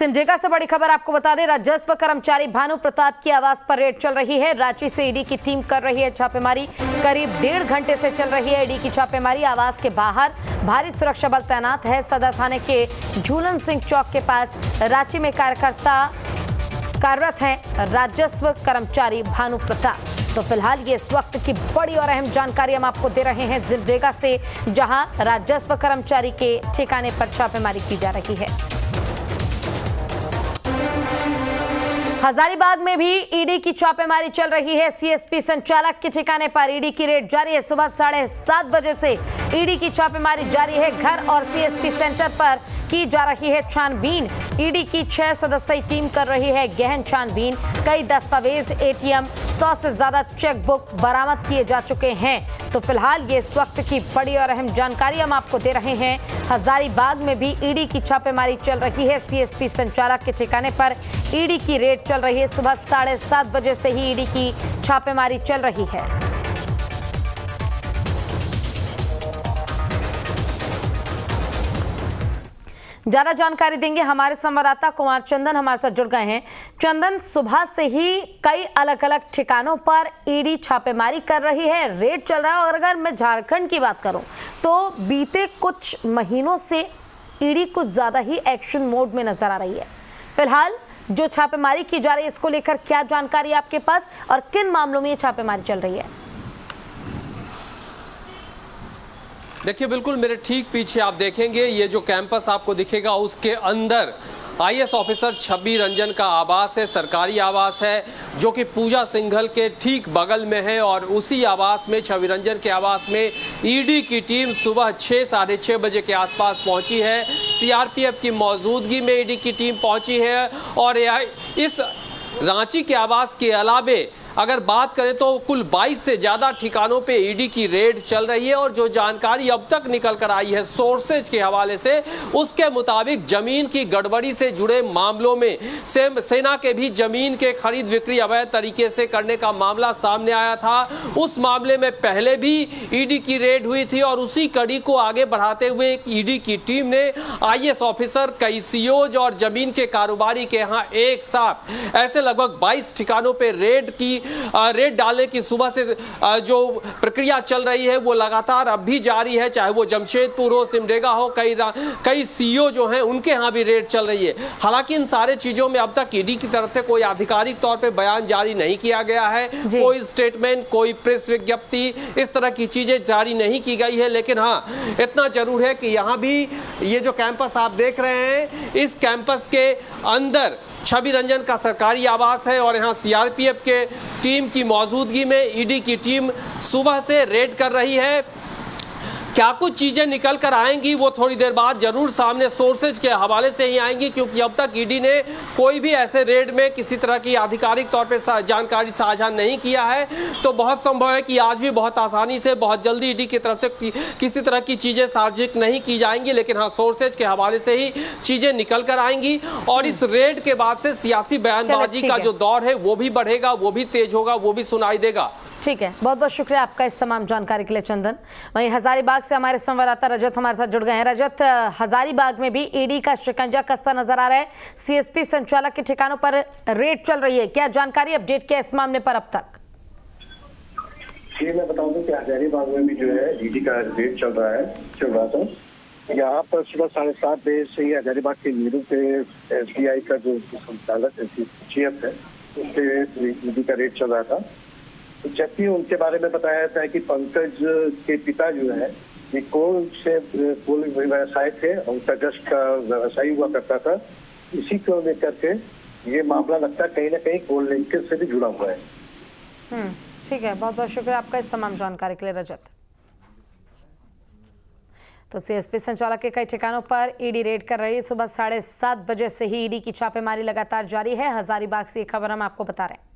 सिमडेगा से बड़ी खबर आपको बता दें, राजस्व कर्मचारी भानु प्रताप की आवास पर रेड चल रही है। रांची से ईडी की टीम कर रही है छापेमारी। करीब 1.5 घंटे से चल रही है ईडी की छापेमारी। आवास के बाहर भारी सुरक्षा बल तैनात है। सदर थाने के झूलन सिंह चौक के पास रांची में कार्यकर्ता कार्यरत हैं राजस्व कर्मचारी भानु प्रताप। तो फिलहाल ये इस वक्त की बड़ी और अहम जानकारी हम आपको दे रहे हैं सिमडेगा से, जहां राजस्व कर्मचारी के ठिकाने पर छापेमारी की जा रही है। हजारीबाग में भी ईडी की छापेमारी चल रही है। सीएसपी संचालक के ठिकाने पर ईडी की रेड जारी है। सुबह 7:30 बजे से ईडी की छापेमारी जारी है। घर और सीएसपी सेंटर पर की जा रही है छानबीन। ईडी की 6 सदस्यीय टीम कर रही है गहन छानबीन। कई दस्तावेज, एटीएम, 100 से ज्यादा चेकबुक बरामद किए जा चुके हैं। तो फिलहाल ये इस वक्त की बड़ी और अहम जानकारी हम आपको दे रहे हैं। हजारीबाग में भी ईडी की छापेमारी चल रही है। सीएसपी संचालक के ठिकाने पर ईडी की रेड चल रही है। सुबह 7:30 बजे से ही ईडी की छापेमारी चल रही है। ज्यादा जानकारी देंगे हमारे संवाददाता कुमार चंदन, हमारे साथ जुड़ गए हैं। चंदन, सुबह से ही कई अलग अलग ठिकानों पर ईडी छापेमारी कर रही है, रेड चल रहा है। और अगर मैं झारखंड की बात करूं तो बीते कुछ महीनों से ईडी कुछ ज्यादा ही एक्शन मोड में नजर आ रही है। फिलहाल जो छापेमारी की जा रही है, इसको लेकर क्या जानकारी आपके पास और किन मामलों में ये छापेमारी चल रही है? देखिए, बिल्कुल मेरे ठीक पीछे आप देखेंगे ये जो कैंपस आपको दिखेगा, उसके अंदर आईएएस ऑफिसर छवि रंजन का आवास है, सरकारी आवास है, जो कि पूजा सिंघल के ठीक बगल में है। और उसी आवास में, छवि रंजन के आवास में ईडी की टीम सुबह 6 साढ़े 6 बजे के आसपास पहुंची है। सीआरपीएफ की मौजूदगी में ईडी की टीम पहुंची है। और इस रांची के आवास के अलावे अगर बात करें तो कुल 22 से ज़्यादा ठिकानों पे ईडी की रेड चल रही है। और जो जानकारी अब तक निकल कर आई है सोर्सेज के हवाले से, उसके मुताबिक जमीन की गड़बड़ी से जुड़े मामलों में सेना के भी जमीन के खरीद बिक्री अवैध तरीके से करने का मामला सामने आया था। उस मामले में पहले भी ईडी की रेड हुई थी। और उसी कड़ी को आगे बढ़ाते हुए ईडी की टीम ने आईएएस ऑफिसर, कई सीओज और जमीन के कारोबारी के यहाँ एक साथ ऐसे लगभग 22 ठिकानों पर रेड डालने की सुबह से जो प्रक्रिया चल रही है वो लगातार अब भी जारी है। चाहे वो जमशेदपुर हो, सिमडेगा हो, कई सीईओ जो हैं उनके यहाँ भी रेड चल रही है। हालांकि इन सारे चीजों में अब तक ईडी की तरफ से कोई आधिकारिक तौर पे बयान जारी नहीं किया गया है। कोई स्टेटमेंट, कोई प्रेस विज्ञप्ति, इस तरह की चीजें जारी नहीं की गई है। लेकिन हाँ, इतना जरूर है कि यहाँ भी ये जो कैंपस आप देख रहे हैं, इस कैंपस के अंदर छवि रंजन का सरकारी आवास है। और यहाँ सीआरपीएफ के टीम की मौजूदगी में ईडी की टीम सुबह से रेड कर रही है। क्या कुछ चीज़ें निकल कर आएंगी वो थोड़ी देर बाद जरूर सामने सोर्सेज के हवाले से ही आएंगी, क्योंकि अब तक ईडी ने कोई भी ऐसे रेड में किसी तरह की आधिकारिक तौर पे जानकारी साझा नहीं किया है। तो बहुत संभव है कि आज भी बहुत आसानी से, बहुत जल्दी ईडी की तरफ से किसी तरह की चीज़ें सार्वजनिक नहीं की जाएंगी। लेकिन हाँ, सोर्सेज के हवाले से ही चीज़ें निकल कर आएंगी। और इस रेड के बाद से सियासी बयानबाजी का जो दौर है वो भी बढ़ेगा, वो भी तेज होगा, वो भी सुनाई देगा। ठीक है, बहुत बहुत शुक्रिया आपका इस तमाम जानकारी के लिए चंदन। वहीं हजारीबाग से हमारे संवाददाता रजत हमारे साथ जुड़ गए हैं। रजत, हजारीबाग में भी ईडी का शिकंजा कसता नजर आ रहा है। सीएसपी संचालक के ठिकानों पर रेड चल रही है, क्या जानकारी अपडेट किया इस मामले पर अब तक? ये मैं बताऊं कि हजारीबाग में भी जो है ईडी का रेड चल रहा था। यहाँ पर सुबह 7:30 बजे से ही हजारीबाग के नीरू पे एसबीआई का जो संचालक चीफ है, उससे ईडी का रेड चल रहा था। जबकि उनके बारे में बताया जाता है कि पंकज के पिता जो है ये कोल व्यवसाय थे, उनका जस्ट का व्यवसाय हुआ करता था। इसी को लेकर के ये मामला लगता है कहीं ना कहीं कोल लिंकेज से भी जुड़ा हुआ है। ठीक है, बहुत बहुत शुक्रिया आपका इस तमाम जानकारी के लिए रजत। तो सीएसपी संचालक के कई ठिकानों पर ईडी रेड कर रही है। सुबह 7:30 बजे से ही ईडी की छापेमारी लगातार जारी है। हजारीबाग से ये खबर हम आपको बता रहे हैं।